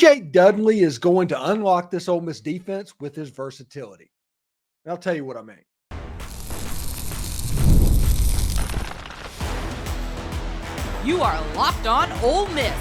TJ Dudley is going to unlock this Ole Miss defense with his versatility. And I'll tell you what I mean. You are Locked On Ole Miss,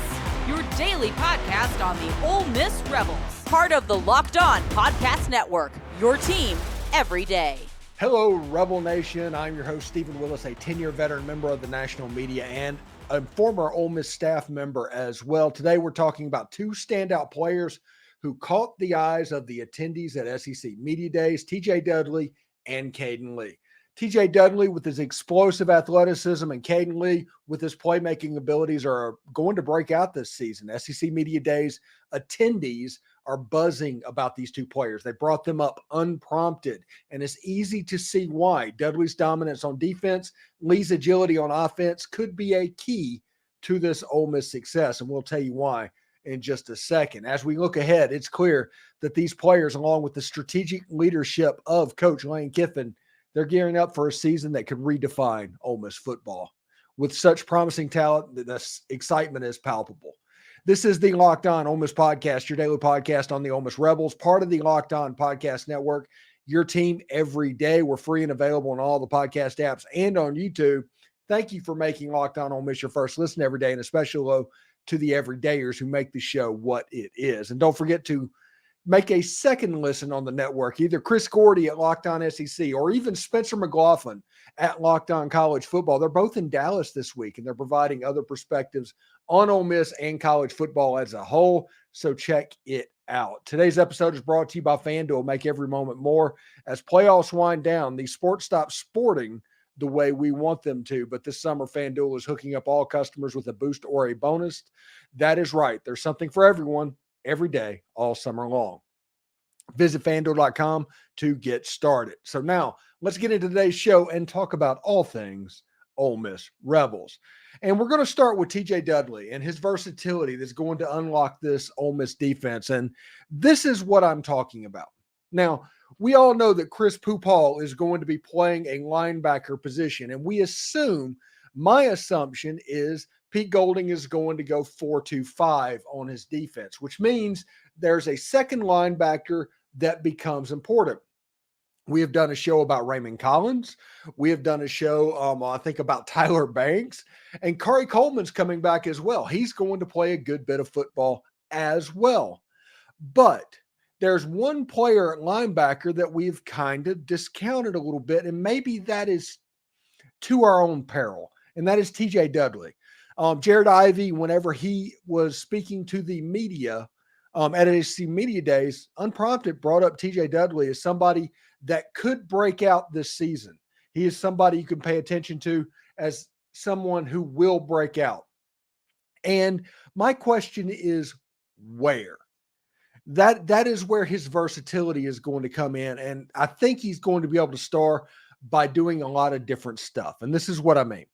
your daily podcast on the Ole Miss Rebels. Part of the Locked On Podcast Network, your team every day. Hello, Rebel Nation. I'm your host, Stephen Willis, a 10-year veteran member of the national media and a former Ole Miss staff member as well. Today, we're talking about two standout players who caught the eyes of the attendees at SEC Media Days, TJ Dudley and Kaden Lee. TJ Dudley with his explosive athleticism and Kaden Lee with his playmaking abilities are going to break out this season. SEC Media Days attendees are buzzing about these two players. They brought them up unprompted, and it's easy to see why. Dudley's dominance on defense, Lee's agility on offense could be a key to this Ole Miss success, and we'll tell you why in just a second. As we look ahead, it's clear that these players, along with the strategic leadership of Coach Lane Kiffin, they're gearing up for a season that could redefine Ole Miss football. With such promising talent, the excitement is palpable. This is the Locked On Ole Miss Podcast, your daily podcast on the Ole Miss Rebels, part of the Locked On Podcast Network, your team every day. We're free and available on all the podcast apps and on YouTube. Thank you for making Locked On Ole Miss your first listen every day, and a special hello to the everydayers who make the show what it is. And don't forget to make a second listen on the network, either Chris Gordy at Locked On SEC or even Spencer McLaughlin at Locked On College Football. They're both in Dallas this week, and they're providing other perspectives on Ole Miss and college football as a whole, so check it out. Today's episode is brought to you by FanDuel. Make every moment more. As playoffs wind down, these sports stop sporting the way we want them to, but this summer FanDuel is hooking up all customers with a boost or a bonus. That is right. There's something for everyone every day, all summer long. Visit FanDuel.com to get started. So now let's get into today's show and talk about all things Ole Miss Rebels. And we're going to start with TJ Dudley and his versatility that's going to unlock this Ole Miss defense. And this is what I'm talking about. Now, we all know that Chris Pupal is going to be playing a linebacker position, and we assume, my assumption is Pete Golding is going to go 4-2-5 on his defense, which means there's a second linebacker that becomes important. We have done a show about Raymond Collins. We have done a show, I think, about Tyler Banks. And Corey Coleman's coming back as well. He's going to play a good bit of football as well. But there's one player at linebacker that we've kind of discounted a little bit, and maybe that is to our own peril, and that is TJ Dudley. Jared Ivey, whenever he was speaking to the media at SEC Media Days, unprompted brought up TJ Dudley as somebody that could break out this season. He is somebody you can pay attention to as someone who will break out. And my question is, where? That is where his versatility is going to come in. And I think he's going to be able to star by doing a lot of different stuff. And this is what I mean.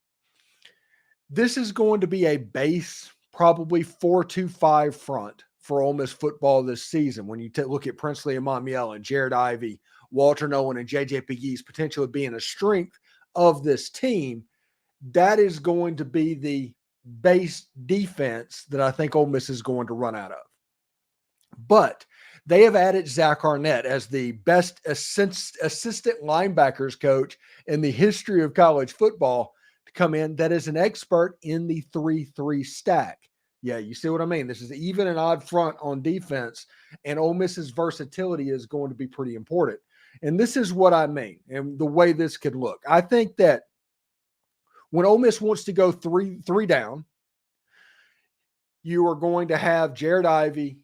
This is going to be a base, probably 4-2-5 front for Ole Miss football this season. When you look at Princely Amamiel and Jared Ivey, Walter Nolan, and J.J. Pegues potentially being a strength of this team, that is going to be the base defense that I think Ole Miss is going to run out of. But they have added Zach Arnett as the best assistant linebackers coach in the history of college football to come in that is an expert in the 3-3 stack. Yeah, you see what I mean? This is even an odd front on defense, and Ole Miss's versatility is going to be pretty important. And this is what I mean and the way this could look. I think that when Ole Miss wants to go three down, you are going to have Jared Ivey,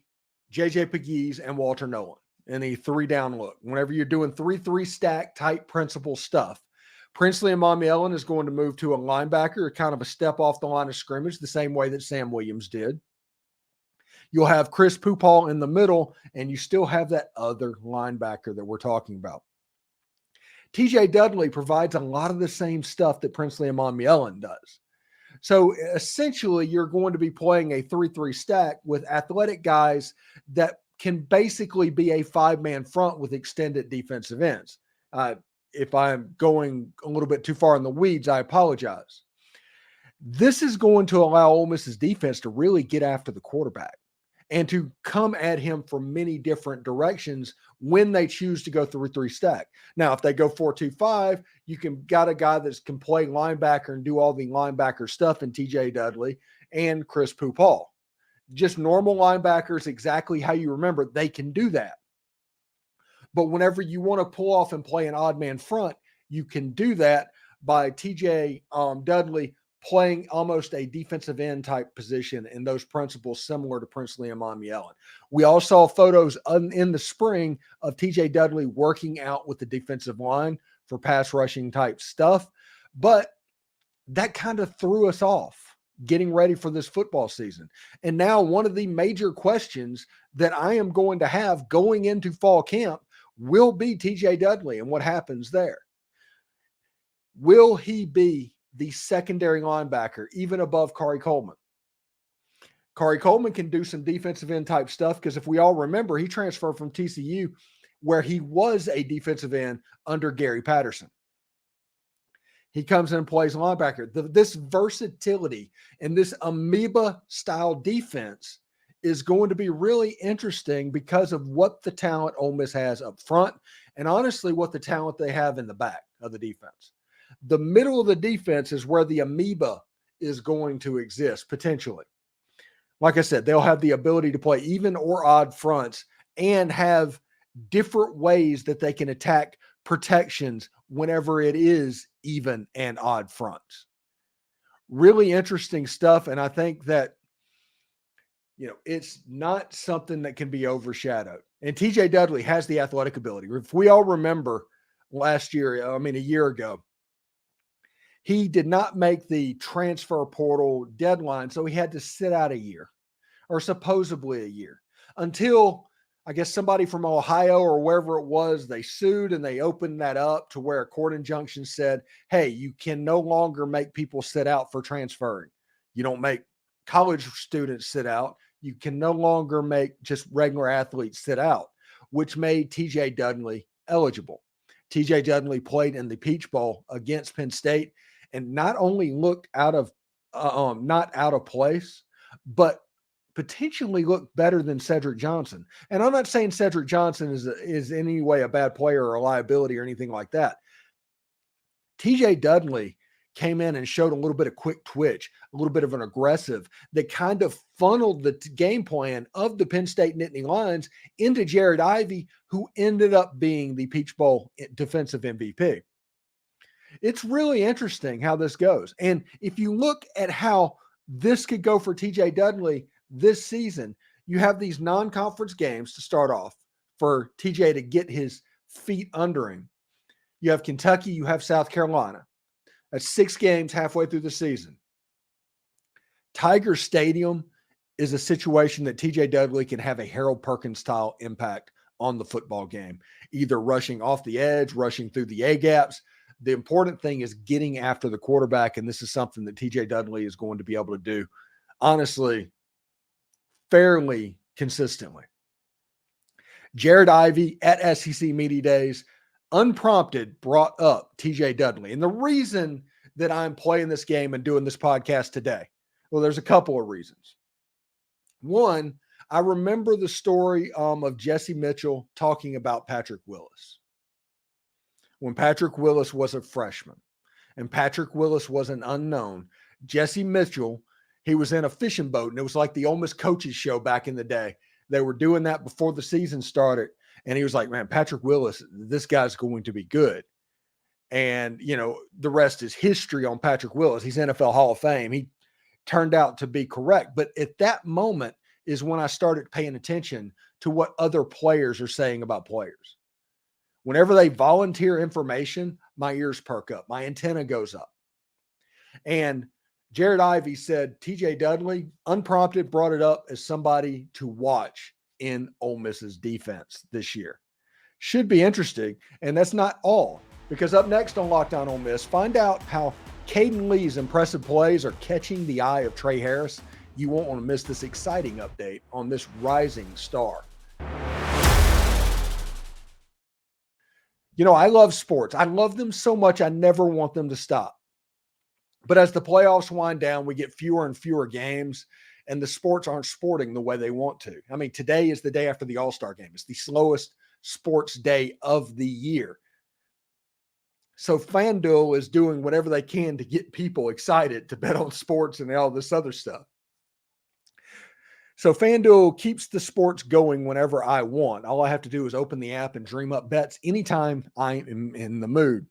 J.J. Pegues, and Walter Nolan in a 3-down look. Whenever you're doing 3-3 stack type principle stuff, Princely Amamiel is going to move to a linebacker, kind of a step off the line of scrimmage, the same way that Sam Williams did. You'll have Chris Pupal in the middle, and you still have that other linebacker that we're talking about. TJ Dudley provides a lot of the same stuff that Princely Amamiel does. So essentially, you're going to be playing a 3-3 stack with athletic guys that can basically be a 5-man front with extended defensive ends. If I'm going a little bit too far in the weeds, I apologize. This is going to allow Ole Miss's defense to really get after the quarterback. and to come at him from many different directions when they choose to go through a 3-stack. Now, if they go 4-2-5, you got a guy that can play linebacker and do all the linebacker stuff in TJ Dudley and Chris Paul. Just normal linebackers, exactly how you remember, they can do that. But whenever you want to pull off and play an odd man front, you can do that by TJ Dudley playing almost a defensive end type position in those principles similar to Princely and Monmielen. We all saw photos in the spring of TJ Dudley working out with the defensive line for pass rushing type stuff, but that kind of threw us off getting ready for this football season. And now one of the major questions that I am going to have going into fall camp will be TJ Dudley and what happens there. Will he be the secondary linebacker, even above Khari Coleman? Khari Coleman can do some defensive end type stuff because if we all remember, he transferred from TCU where he was a defensive end under Gary Patterson. He comes in and plays linebacker. This versatility and this amoeba-style defense is going to be really interesting because of what the talent Ole Miss has up front and honestly what the talent they have in the back of the defense. The middle of the defense is where the amoeba is going to exist potentially. Like I said, they'll have the ability to play even or odd fronts and have different ways that they can attack protections whenever it is even and odd fronts. Really interesting stuff. And I think that, it's not something that can be overshadowed. And TJ Dudley has the athletic ability. If we all remember a year ago, he did not make the transfer portal deadline, so he had to sit out a year, or supposedly a year, until I guess somebody from Ohio or wherever it was, they sued and they opened that up to where a court injunction said, hey, you can no longer make people sit out for transferring. You don't make college students sit out. You can no longer make just regular athletes sit out, which made TJ Dudley eligible. TJ Dudley played in the Peach Bowl against Penn State and not only looked not out of place, but potentially looked better than Cedric Johnson. And I'm not saying Cedric Johnson is in any way a bad player or a liability or anything like that. TJ Dudley came in and showed a little bit of quick twitch, a little bit of an aggressive that kind of funneled the game plan of the Penn State Nittany Lions into Jarey Ivey, who ended up being the Peach Bowl defensive MVP. It's really interesting how this goes. And if you look at how this could go for TJ Dudley this season, you have these non-conference games to start off for TJ to get his feet under him. You have Kentucky, you have South Carolina. That's 6 games halfway through the season. Tiger Stadium is a situation that TJ Dudley can have a Harold Perkins-style impact on the football game, either rushing off the edge, rushing through the A-gaps. The important thing is getting after the quarterback, and this is something that TJ Dudley is going to be able to do, honestly, fairly consistently. Jared Ivey at SEC Media Days, Unprompted, brought up TJ Dudley. And the reason that I'm playing this game and doing this podcast today, well, there's a couple of reasons. One, I remember the story of Jesse Mitchell talking about Patrick Willis. When Patrick Willis was a freshman and Patrick Willis was an unknown, Jesse Mitchell, he was in a fishing boat, and it was like the Ole Miss coaches show back in the day. They were doing that before the season started. And he was like, man, Patrick Willis, this guy's going to be good. And, the rest is history on Patrick Willis. He's NFL Hall of Fame. He turned out to be correct. But at that moment is when I started paying attention to what other players are saying about players. Whenever they volunteer information, my ears perk up. My antenna goes up. And Jared Ivey said TJ Dudley, Unprompted, brought it up as somebody to watch in Ole Miss's defense this year. Should be interesting. And that's not all, because up next on Locked On Ole Miss, find out how Kaden Lee's impressive plays are catching the eye of Tre Harris. You won't want to miss this exciting update on this rising star. I love sports. I love them so much, I never want them to stop. But as the playoffs wind down, we get fewer and fewer games. and the sports aren't sporting the way they want to. I mean, today is the day after the All-Star game. It's the slowest sports day of the year. So FanDuel is doing whatever they can to get people excited to bet on sports and all this other stuff. So FanDuel keeps the sports going whenever I want. All I have to do is open the app and dream up bets anytime I am in the mood.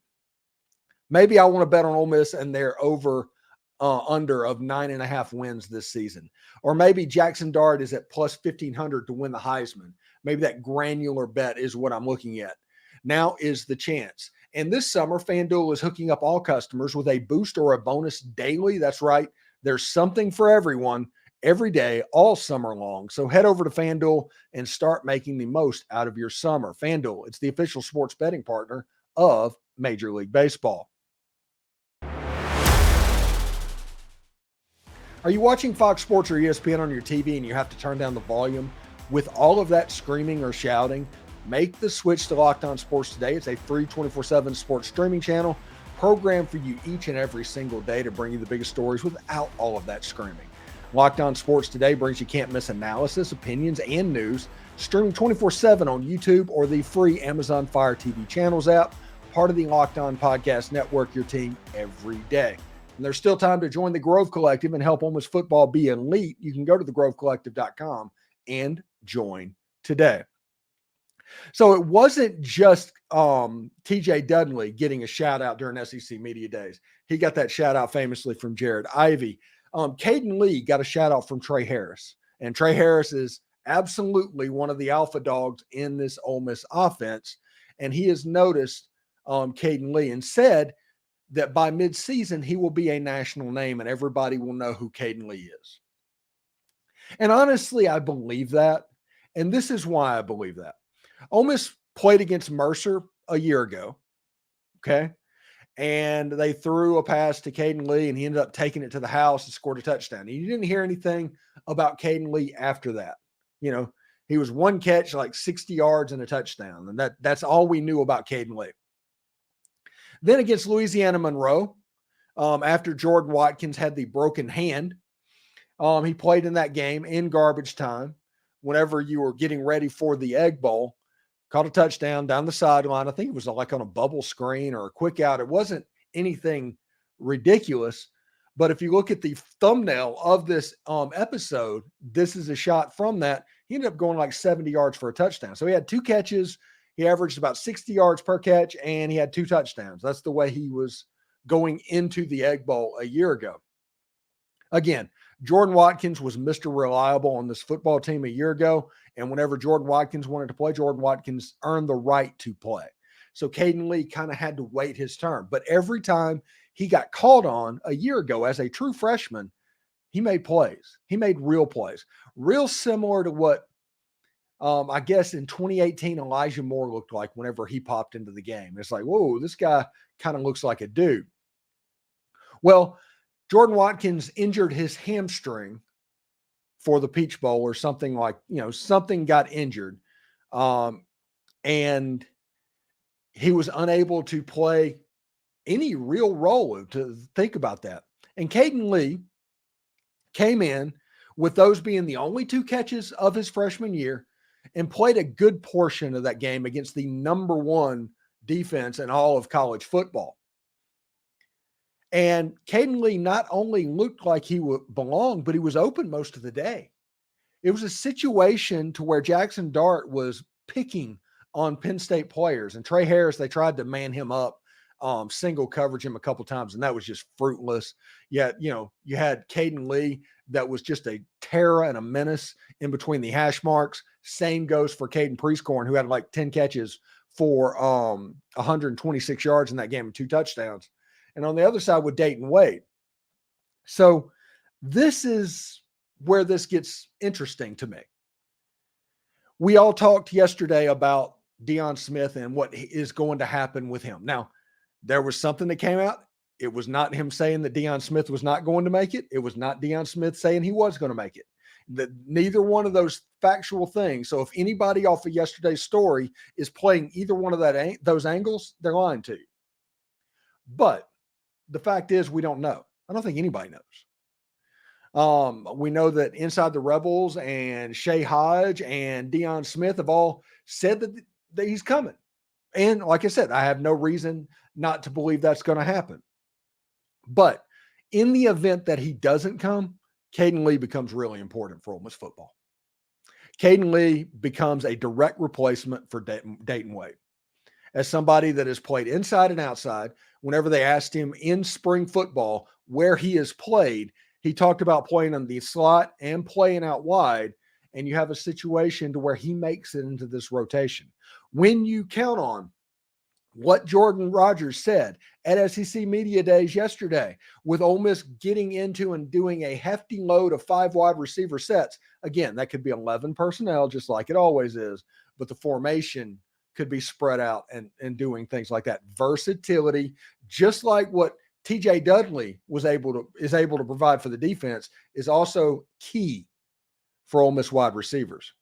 Maybe I want to bet on Ole Miss and they're under of 9.5 wins this season. Or maybe Jackson Dart is at plus 1,500 to win the Heisman. Maybe that granular bet is what I'm looking at. Now is the chance. And this summer, FanDuel is hooking up all customers with a boost or a bonus daily. That's right. There's something for everyone every day, all summer long. So head over to FanDuel and start making the most out of your summer. FanDuel, it's the official sports betting partner of Major League Baseball. Are you watching Fox Sports or ESPN on your TV and you have to turn down the volume? With all of that screaming or shouting, make the switch to Locked On Sports today. It's a free 24/7 sports streaming channel programmed for you each and every single day to bring you the biggest stories without all of that screaming. Locked On Sports today brings you can't miss analysis, opinions, and news, streaming 24/7 on YouTube or the free Amazon Fire TV channels app, part of the Locked On Podcast Network, your team every day. And there's still time to join the Grove Collective and help Ole Miss football be elite. You can go to thegrovecollective.com and join today. So it wasn't just TJ Dudley getting a shout out during SEC Media Days. He got that shout out famously from Jarey. Ivey. Kaden Lee got a shout out from Tre Harris. And Tre Harris is absolutely one of the alpha dogs in this Ole Miss offense. And he has noticed Kaden Lee and said that by midseason, he will be a national name and everybody will know who Kaden Lee is. And honestly, I believe that. And this is why I believe that. Ole Miss played against Mercer a year ago. Okay. And they threw a pass to Kaden Lee and he ended up taking it to the house and scored a touchdown. And you didn't hear anything about Kaden Lee after that. You know, he was one catch, like 60 yards and a touchdown. And that's all we knew about Kaden Lee. Then against Louisiana Monroe, after Jordan Watkins had the broken hand, he played in that game in garbage time whenever you were getting ready for the Egg Bowl, caught a touchdown down the sideline. I think it was like on a bubble screen or a quick out. It wasn't anything ridiculous. But if you look at the thumbnail of this episode, this is a shot from that. He ended up going like 70 yards for a touchdown. So he had 2 catches. He averaged about 60 yards per catch, and he had 2 touchdowns. That's the way he was going into the Egg Bowl a year ago. Again, Jordan Watkins was Mr. Reliable on this football team a year ago, and whenever Jordan Watkins wanted to play, Jordan Watkins earned the right to play. So Kaden Lee kind of had to wait his turn. But every time he got called on a year ago as a true freshman, he made plays. He made real plays. Real similar to what I guess in 2018, Elijah Moore looked like whenever he popped into the game. It's like, whoa, this guy kind of looks like a dude. Well, Jordan Watkins injured his hamstring for the Peach Bowl or something like, something got injured. And he was unable to play any real role, to think about that. And Kaden Lee came in with those being the only 2 catches of his freshman year and played a good portion of that game against the number 1 defense in all of college football. And Kaden Lee not only looked like he belonged, but he was open most of the day. It was a situation to where Jackson Dart was picking on Penn State players. And Tre Harris, they tried to man him up, single coverage him a couple times, and that was just fruitless. Yet, you had Kaden Lee that was just a terror and a menace in between the hash marks. Same goes for Caden Prieskorn, who had like 10 catches for 126 yards in that game and 2 touchdowns. And on the other side with Dayton Wade. So this is where this gets interesting to me. We all talked yesterday about Deion Smith and what is going to happen with him. Now, there was something that came out. It was not him saying that Deion Smith was not going to make it. It was not Deion Smith saying he was going to make it. Neither one of those factual things. So if anybody off of yesterday's story is playing either one of those angles, they're lying to you. But the fact is, we don't know. I don't think anybody knows. We know that Inside the Rebels and Shay Hodge and Deion Smith have all said that he's coming. And like I said, I have no reason not to believe that's going to happen. But in the event that he doesn't come, Kaden Lee becomes really important for Ole Miss football. Kaden Lee becomes a direct replacement for Dayton Wade. As somebody that has played inside and outside, whenever they asked him in spring football where he has played, he talked about playing on the slot and playing out wide, and you have a situation to where he makes it into this rotation. When you count on what Jordan Rogers said at SEC Media Days yesterday, with Ole Miss getting into and doing a hefty load of 5 wide receiver sets, again, that could be 11 personnel, just like it always is, but the formation could be spread out and doing things like that. Versatility, just like what TJ Dudley is able to provide for the defense, is also key for Ole Miss wide receivers.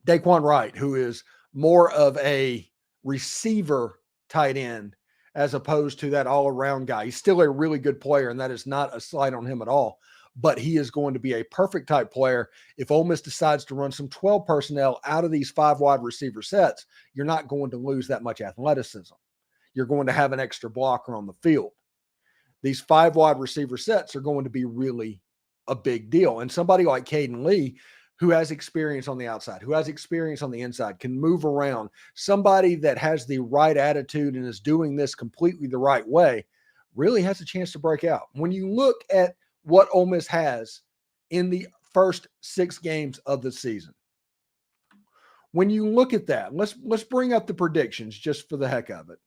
Daquan Wright, who is more of a receiver tight end as opposed to that all-around guy. He's still a really good player, and that is not a slight on him at all. But he is going to be a perfect type player. If Ole Miss decides to run some 12 personnel out of these 5 wide receiver sets, you're not going to lose that much athleticism. You're going to have an extra blocker on the field. These 5 wide receiver sets are going to be really a big deal. And somebody like Kaden Lee, who has experience on the outside, who has experience on the inside, can move around, somebody that has the right attitude and is doing this completely the right way, really has a chance to break out. When you look at what Ole Miss has in the first 6 games of the season, when you look at that, let's bring up the predictions just for the heck of it.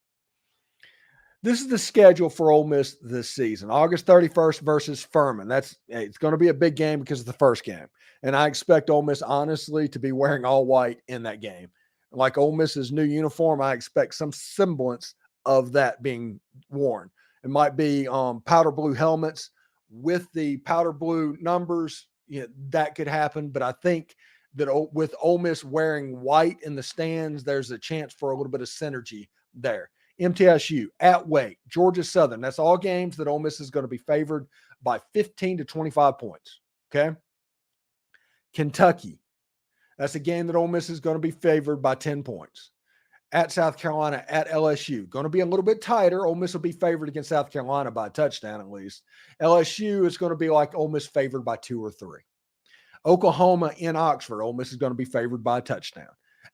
This is the schedule for Ole Miss this season. August 31st versus Furman. It's going to be a big game because of the first game. And I expect Ole Miss, honestly, to be wearing all white in that game. Like Ole Miss's new uniform, I expect some semblance of that being worn. It might be powder blue helmets with the powder blue numbers. That could happen. But I think that with Ole Miss wearing white in the stands, there's a chance for a little bit of synergy there. MTSU, at Wake, Georgia Southern. That's all games that Ole Miss is going to be favored by 15 to 25 points. Okay. Kentucky. That's a game that Ole Miss is going to be favored by 10 points. At South Carolina, at LSU. Going to be a little bit tighter. Ole Miss will be favored against South Carolina by a touchdown at least. LSU is going to be like Ole Miss favored by 2 or 3. Oklahoma in Oxford. Ole Miss is going to be favored by a touchdown.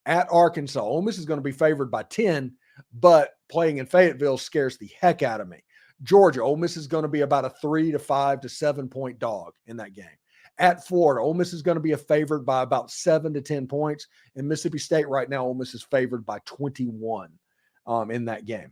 At Arkansas, Ole Miss is going to be favored by 10, but playing in Fayetteville scares the heck out of me. Georgia, Ole Miss is going to be about a 3 to 5 to 7 point dog in that game. At Florida, Ole Miss is going to be favored by about 7 to 10 points. In Mississippi State right now, Ole Miss is favored by 21 in that game.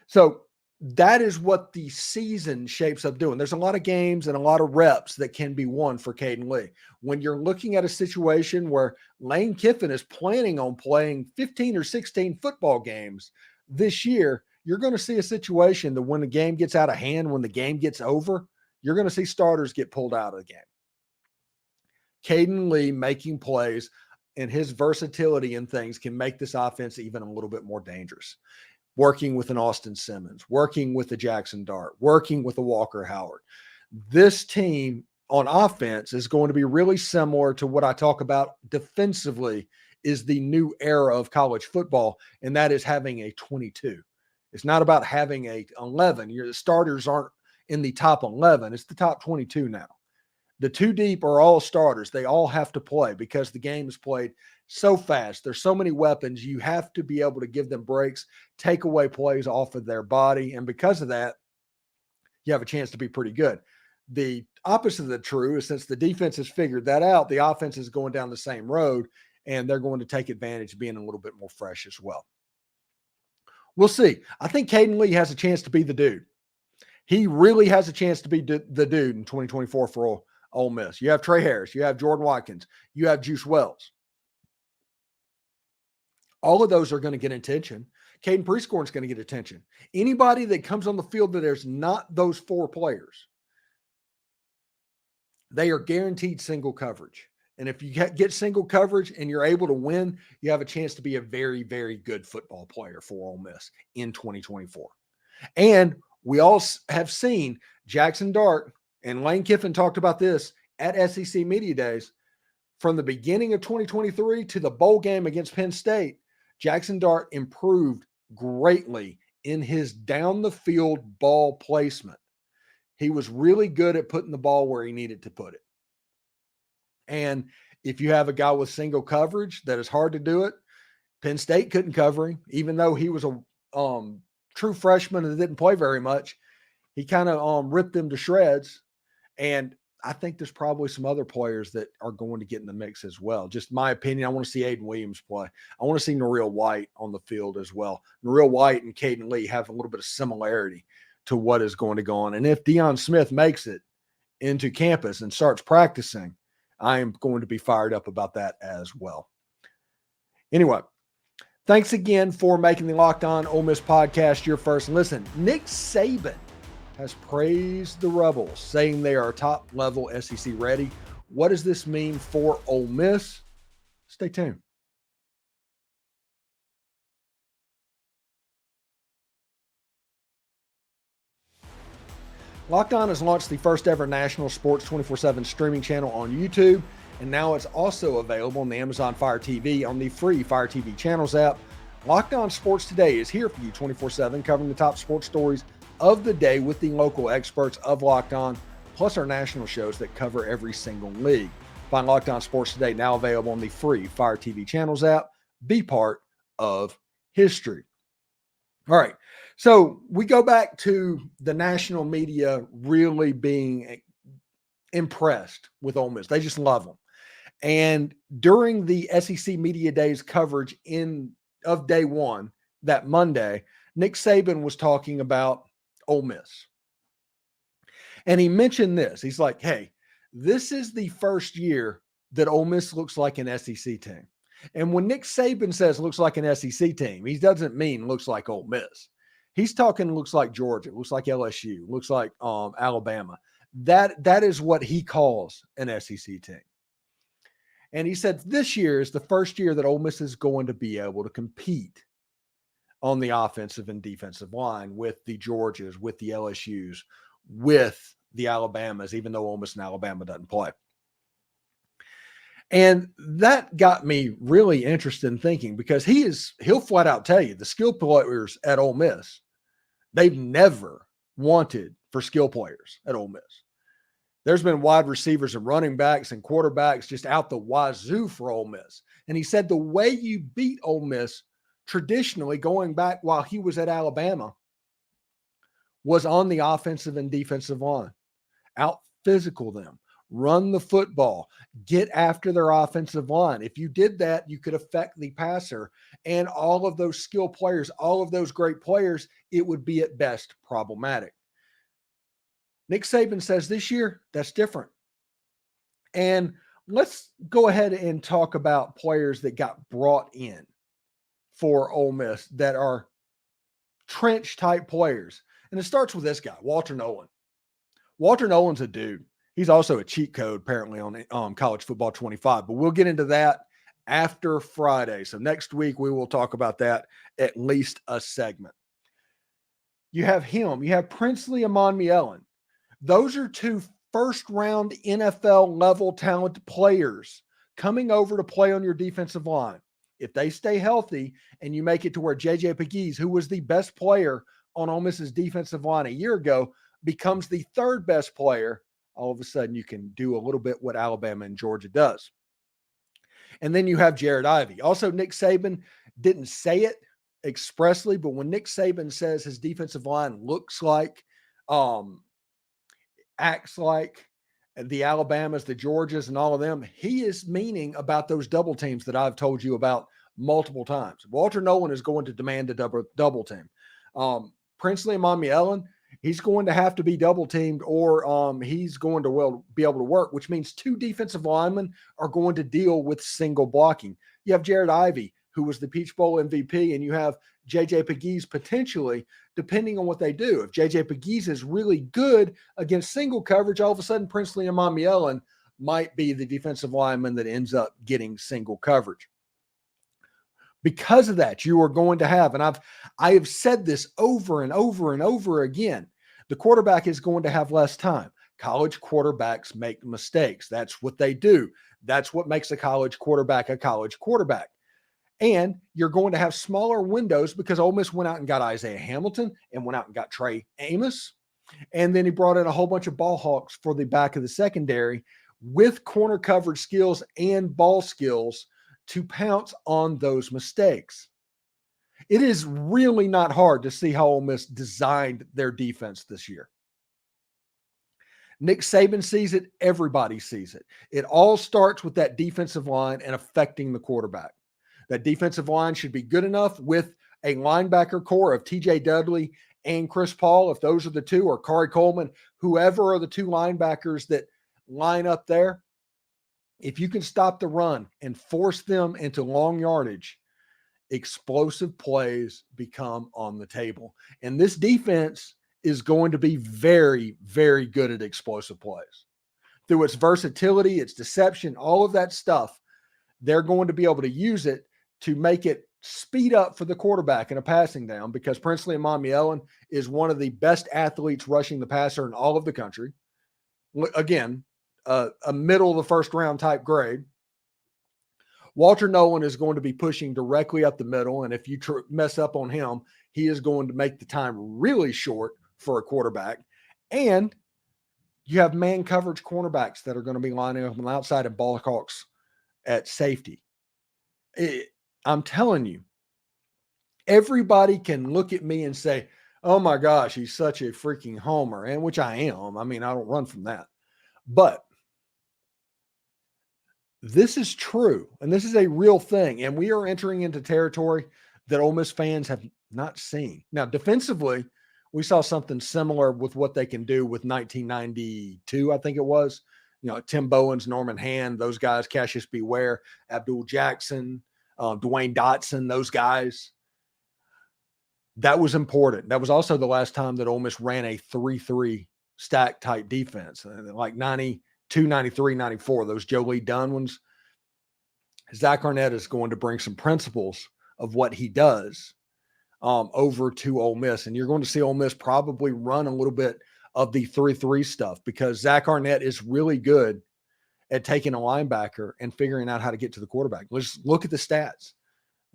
So that is what the season shapes up doing. There's a lot of games and a lot of reps that can be won for Kaden Lee. When you're looking at a situation where Lane Kiffin is planning on playing 15 or 16 football games this year, you're going to see a situation that when the game gets out of hand, when the game gets over, you're going to see starters get pulled out of the game. Kaden Lee making plays and his versatility in things can make this offense even a little bit more dangerous. Working with an Austin Simmons, working with a Jackson Dart, working with a Walker Howard. This team on offense is going to be really similar to what I talk about defensively is the new era of college football, and that is having a 22. It's not about having a 11. The starters aren't in the top 11. It's the top 22 now. The 2 deep are all starters. They all have to play because the game is played so fast. There's so many weapons. You have to be able to give them breaks, take away plays off of their body. And because of that, you have a chance to be pretty good. The opposite of the true is since the defense has figured that out, the offense is going down the same road and they're going to take advantage of being a little bit more fresh as well. We'll see. I think Kaden Lee has a chance to be the dude. He really has a chance to be the dude in 2024 for Ole Miss. You have Tre Harris. You have Jordan Watkins. You have Juice Wells. All of those are going to get attention. Caden Prescorn is going to get attention. Anybody that comes on the field that there's not those 4 players, they are guaranteed single coverage. And if you get single coverage and you're able to win, you have a chance to be a very, very good football player for Ole Miss in 2024. And we all have seen Jackson Dart And Lane Kiffin talked about this at SEC Media Days. From the beginning of 2023 to the bowl game against Penn State, Jackson Dart improved greatly in his down the field ball placement. He was really good at putting the ball where he needed to put it. And if you have a guy with single coverage that is hard to do it, Penn State couldn't cover him, even though he was a true freshman and didn't play very much. He kind of ripped them to shreds. And I think there's probably some other players that are going to get in the mix as well. Just my opinion, I want to see Aiden Williams play. I want to see Noreel White on the field as well. Noreel White and Cayden Lee have a little bit of similarity to what is going to go on. And if Deion Smith makes it into campus and starts practicing, I am going to be fired up about that as well. Anyway, thanks again for making the Locked On Ole Miss podcast your first listen. Nick Saban has praised the Rebels, saying they are top-level SEC ready. What does this mean for Ole Miss? Stay tuned. Locked On has launched the first ever national sports 24/7 streaming channel on YouTube, and now it's also available on the Amazon Fire TV on the free Fire TV Channels app. Locked On Sports Today is here for you 24/7, covering the top sports stories of the day with the local experts of Locked On, plus our national shows that cover every single league. Find Locked On Sports Today now available on the free Fire TV Channels app. Be part of history. All right, so we go back to the national media really being impressed with Ole Miss. They just love them. And during the SEC Media Days coverage of day one, that Monday, Nick Saban was talking about Ole Miss. And he mentioned this. He's like, hey, this is the first year that Ole Miss looks like an SEC team. And when Nick Saban says looks like an SEC team, he doesn't mean looks like Ole Miss. He's talking looks like Georgia, looks like LSU, looks like Alabama. That is what he calls an SEC team. And he said this year is the first year that Ole Miss is going to be able to compete on the offensive and defensive line with the Georgias, with the LSUs, with the Alabamas, even though Ole Miss and Alabama doesn't play. And that got me really interested in thinking, because he'll flat out tell you the skill players at Ole Miss, they've never wanted for skill players at Ole Miss. There's been wide receivers and running backs and quarterbacks just out the wazoo for Ole Miss. And he said the way you beat Ole Miss traditionally, going back while he was at Alabama, was on the offensive and defensive line. Out physical them, run the football, get after their offensive line. If you did that, you could affect the passer, and all of those skill players, all of those great players, it would be at best problematic. Nick Saban says this year, that's different. And let's go ahead and talk about players that got brought in for Ole Miss that are trench type players. And it starts with this guy, Walter Nolan. Walter Nolan's a dude. He's also a cheat code apparently on College Football 25, but we'll get into that after Friday. So next week we will talk about that, at least a segment. You have him. You have Princely Amonmielen. Those are two first-round NFL level talented players coming over to play on your defensive line. If they stay healthy and you make it to where J.J. Pegues, who was the best player on Ole Miss's defensive line a year ago, becomes the third best player, all of a sudden you can do a little bit what Alabama and Georgia does. And then you have Jared Ivey. Also, Nick Saban didn't say it expressly, but when Nick Saban says his defensive line looks like, acts like the Alabamas, the Georgias, and all of them, he is meaning about those double teams that I've told you about multiple times. Walter Nolan is going to demand a double team. Princely Amonmielen, he's going to have to be double teamed, or he's going to be able to work, which means two defensive linemen are going to deal with single blocking. You have Jared Ivey, who was the Peach Bowl MVP, and you have J.J. Pegues potentially, depending on what they do. If J.J. Pegues is really good against single coverage, all of a sudden Princely Amonmielen might be the defensive lineman that ends up getting single coverage. Because of that, you are going to have, and I have said this over and over and over again, the quarterback is going to have less time. College quarterbacks make mistakes. That's what they do. That's what makes a college quarterback a college quarterback. And you're going to have smaller windows because Ole Miss went out and got Isaiah Hamilton and went out and got Tre Harris. And then he brought in a whole bunch of ball hawks for the back of the secondary with corner coverage skills and ball skills to pounce on those mistakes. It is really not hard to see how Ole Miss designed their defense this year. Nick Saban sees it. Everybody sees it. It all starts with that defensive line and affecting the quarterback. That defensive line should be good enough with a linebacker core of TJ Dudley and Chris Paul, if those are the two, or Corey Coleman, whoever are the two linebackers that line up there. If you can stop the run and force them into long yardage, explosive plays become on the table. And this defense is going to be very, very good at explosive plays. Through its versatility, its deception, all of that stuff, they're going to be able to use it to make it speed up for the quarterback in a passing down, because Princely Emanuelin is one of the best athletes rushing the passer in all of the country. Again, a middle of the first round type grade. Walter Nolan is going to be pushing directly up the middle, and if you mess up on him, he is going to make the time really short for a quarterback. And you have man coverage cornerbacks that are going to be lining up on the outside and ball hawks at safety. I'm telling you, everybody can look at me and say, oh my gosh, he's such a freaking homer, and which I am. I mean, I don't run from that. But this is true, and this is a real thing, and we are entering into territory that Ole Miss fans have not seen. Now, defensively, we saw something similar with what they can do with 1992, I think it was. You know, Tim Bowens, Norman Hand, those guys, Cassius Beware, Abdul Jackson, Dwayne Dotson, those guys. That was important. That was also the last time that Ole Miss ran a 3-3 stack type defense, like 92, 93, 94, those Joe Lee Dunn ones. Zach Arnett is going to bring some principles of what he does over to Ole Miss. And you're going to see Ole Miss probably run a little bit of the 3-3 stuff, because Zach Arnett is really good at taking a linebacker and figuring out how to get to the quarterback. Let's look at the stats.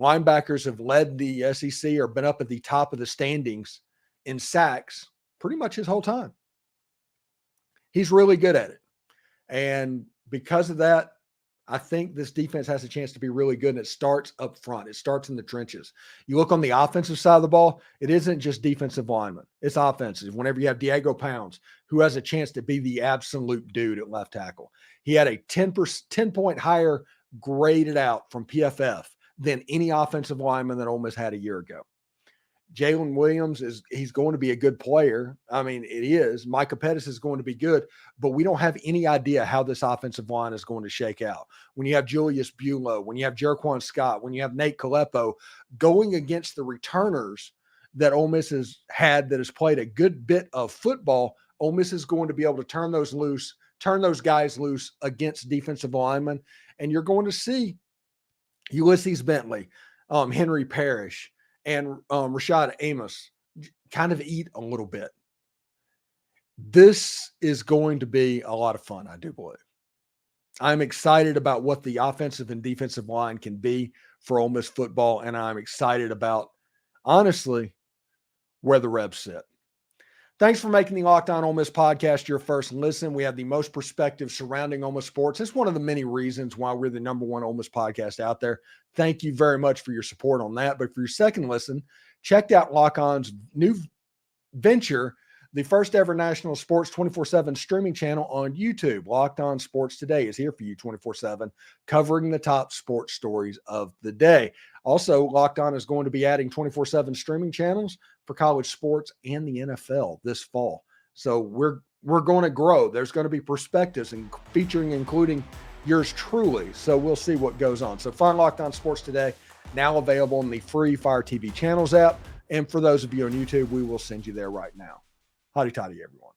Linebackers have led the SEC or been up at the top of the standings in sacks pretty much his whole time. He's really good at it. And because of that, I think this defense has a chance to be really good, and it starts up front. It starts in the trenches. You look on the offensive side of the ball, it isn't just defensive linemen. It's offensive. Whenever you have Diego Pounds, who has a chance to be the absolute dude at left tackle. He had a 10-point higher graded out from PFF than any offensive lineman that Ole Miss had a year ago. Jalen Williams he's going to be a good player. I mean, it is. Micah Pettis is going to be good, but we don't have any idea how this offensive line is going to shake out. When you have Julius Buelow, when you have Jerquan Scott, when you have Nate Kalepo going against the returners that Ole Miss has had, that has played a good bit of football, Ole Miss is going to be able to turn those guys loose against defensive linemen. And you're going to see Ulysses Bentley, Henry Parrish, and Rashad Amos kind of eat a little bit. This is going to be a lot of fun, I do believe. I'm excited about what the offensive and defensive line can be for Ole Miss football, and I'm excited about, honestly, where the Rebs sit. Thanks for making the Locked On Ole Miss podcast your first listen. We have the most perspective surrounding Ole Miss sports. It's one of the many reasons why we're the number one Ole Miss podcast out there. Thank you very much for your support on that. But for your second listen, check out Lock On's new venture, the first ever national sports 24/7 streaming channel on YouTube. Locked On Sports Today is here for you 24/7, covering the top sports stories of the day. Also, Locked On is going to be adding 24/7 streaming channels for college sports and the NFL this fall. So we're going to grow. There's going to be perspectives and featuring, including yours truly. So we'll see what goes on. So find Locked On Sports Today, now available in the free Fire TV channels app. And for those of you on YouTube, we will send you there right now. Howdy toddy, everyone.